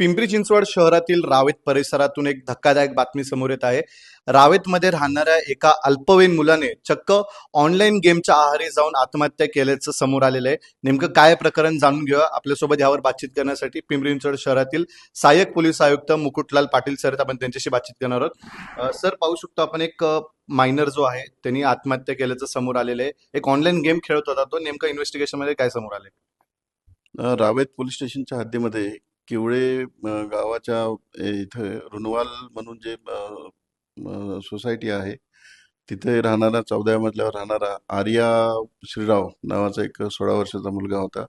पिंपरी चिंचवड शहरातील रावेत परिसरातून एक धक्कादायक बातमी समोर येत आहे. रावेतमध्ये राहणाऱ्या एका अल्पवयीन मुलाने चक्क ऑनलाईन गेमच्या आहारी जाऊन आत्महत्या केल्याचं समोर आलेलं आहे. नेमकं काय प्रकरण जाणून घेऊया. आपल्यासोबत यावर बातचीत करण्यासाठी पिंपरी चिंचवड शहरातील सहाय्यक पोलीस आयुक्त मुकुटलाल पाटील सर आहेत. आपण त्यांच्याशी बातचीत करणार आहोत. सर, पाहू शकतो आपण एक मायनर जो आहे त्यांनी आत्महत्या केल्याचं समोर आलेलं आहे. एक ऑनलाईन गेम खेळत होता तो. नेमकं इन्व्हेस्टिगेशन मध्ये काय समोर आले? रावेत पोलीस स्टेशनच्या हद्दीमध्ये किवळे गावाच्या इथं रुनवाल म्हणून जे सोसायटी आहे तिथे राहणारा 14व्या मजल्यावर राहणारा आर्या श्रीराव नावाचा एक 16 वर्षाचा मुलगा होता.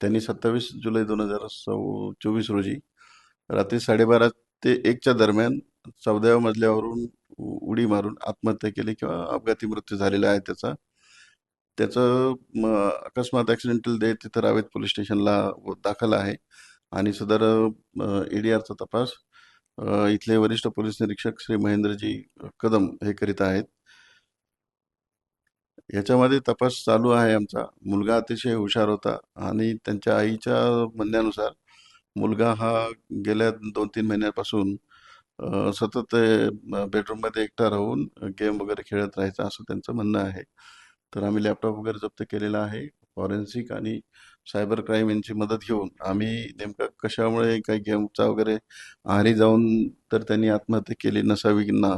त्यांनी 27 जुलै 2024 रोजी रात्री 12:30 ते 1च्या दरम्यान 14व्या मजल्यावरून उडी मारून आत्महत्या केली किंवा अपघाती मृत्यू झालेला आहे त्याचा. त्याचं अकस्मात ॲक्सिडेंटल डेथ तिथं रावेत पोलीस स्टेशनला दाखल आहे आणि सदर EDRचा तपास इथले वरिष्ठ पोलीस निरीक्षक श्री महेंद्रजी कदम हे करीत आहेत. याच्यामध्ये तपास चालू आहे आमचा. मुलगा अतिशय हुशार होता आणि त्यांच्या आईच्या म्हणण्यानुसार मुलगा हा गेल्या 2-3 महिन्यापासून सतत बेडरूममध्ये एकटा राहून गेम वगैरे खेळत राहायचा असं त्यांचं म्हणणं आहे. तर आम्ही लॅपटॉप वगैरे जप्त केलेला आहे. फॉरेन्सिक आणि सायबर क्राईम यांची मदत घेऊन आम्ही नेमकं कशामुळे काही गेमचा वगैरे आहारी जाऊन तर त्यांनी आत्महत्या केली नसावी ना,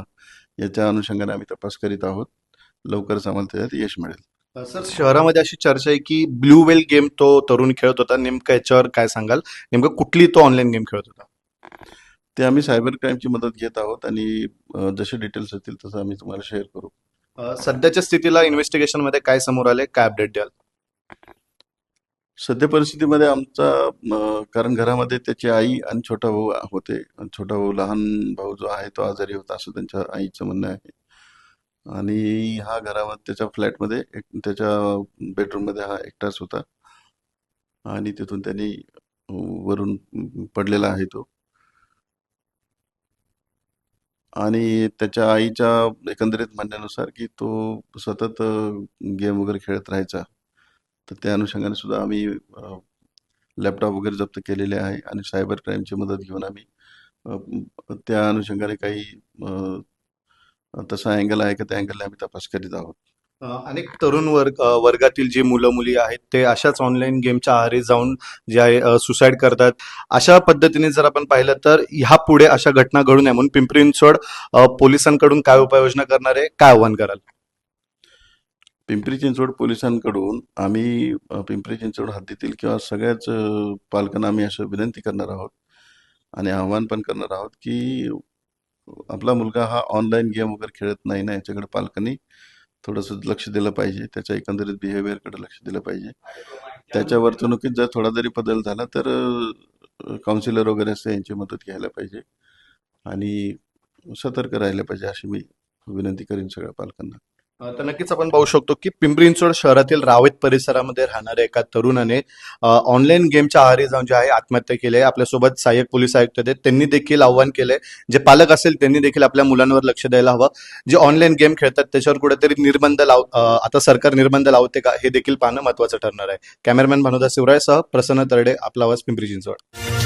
याच्या अनुषंगाने आम्ही तपास करीत आहोत. लवकरच आम्हाला त्याच्यात यश मिळेल. सर, शहरामध्ये अशी चर्चा आहे की ब्लू वेल गेम तो तरुण खेळत होता. नेमकं याच्यावर काय सांगाल? नेमकं कुठली तो ऑनलाईन गेम खेळत होता? ते आम्ही सायबर क्राईमची मदत घेत आहोत आणि जसे डिटेल्स येतील तसं आम्ही तुम्हाला शेअर करू. सध्याच्या स्थितीला इन्व्हेस्टिगेशन मध्ये काय समोर आले, काय अपडेट द्याल? सध्या परिस्थितीमध्ये आमचा कारण घरामध्ये त्याची आई आणि छोटा भाऊ होते. छोटा भाऊ, लहान भाऊ जो आहे तो आजारी होता असं त्यांच्या आईचं म्हणणं आहे. आणि हा घरामध्ये त्याच्या फ्लॅटमध्ये त्याच्या बेडरूममध्ये हा एकटाच होता आणि तिथून त्यांनी वरून पडलेला आहे तो. आणि त्याच्या आईच्या एकंदरीत म्हणण्यानुसार की तो सतत गेम वगैरे खेळत राहायचा. तर त्या अनुषंगाने सुद्धा आम्ही लॅपटॉप वगैरे जप्त केलेले आहे आणि सायबर क्राईमची मदत घेऊन आम्ही त्या अनुषंगाने काही तसा अँगल आहे का त्या अँगलने आम्ही तपास करीत आहोत. अनेक तरुण वर्गातील जी मुलं मुली आहेत ते अशाच ऑनलाईन गेमच्या आहारी जाऊन जे आहे सुसाईड करतात. अशा पद्धतीने जर आपण पाहिलं तर ह्या पुढे अशा घटना घडू नये म्हणून पिंपरी चिंचवड पोलिसांकडून काय उपाययोजना करणार आहे, काय आव्हान कराल? पिंपरी चिंचवड पोलिसांकडून आम्ही पिंपरी चिंचवड हद्दीतील किंवा सगळ्याच पालकांना आम्ही असं विनंती करणार आहोत आणि आव्हान पण करणार आहोत की आपला मुलगा हा ऑनलाईन गेम वगैरे खेळत नाही ना, याच्याकडे पालकांनी थोडंसं लक्ष दिलं पाहिजे. त्याच्या एकंदरीत बिहेवियरकडे लक्ष दिलं पाहिजे. त्याच्या वर्तणुकीत जर थोडा जरी बदल झाला तर काउन्सिलर वगैरे असते यांची मदत घ्यायला पाहिजे आणि सतर्क राहायला पाहिजे अशी मी विनंती करीन सगळ्या पालकांना. तर नक्कीच आपण पाहू शकतो की पिंपरी चिंचवड शहरातील रावेत परिसरामध्ये राहणाऱ्या एका तरुणाने ऑनलाईन गेमच्या आहारी जाऊन जे आहे आत्महत्या केली आहे. आपल्यासोबत सहाय्यक पोलीस आयुक्त आहेत, त्यांनी देखील आव्हान केलंय. जे पालक असेल त्यांनी देखील आपल्या मुलांवर लक्ष द्यायला हवं. जे ऑनलाईन गेम खेळतात त्याच्यावर कुठेतरी निर्बंध आता सरकार निर्बंध लावते का हे देखील पाहणं महत्वाचं ठरणार आहे. कॅमेरामॅन भानुदास शिवरायसह प्रसन्न तरडे, आपला आवाज, पिंपरी चिंचवड.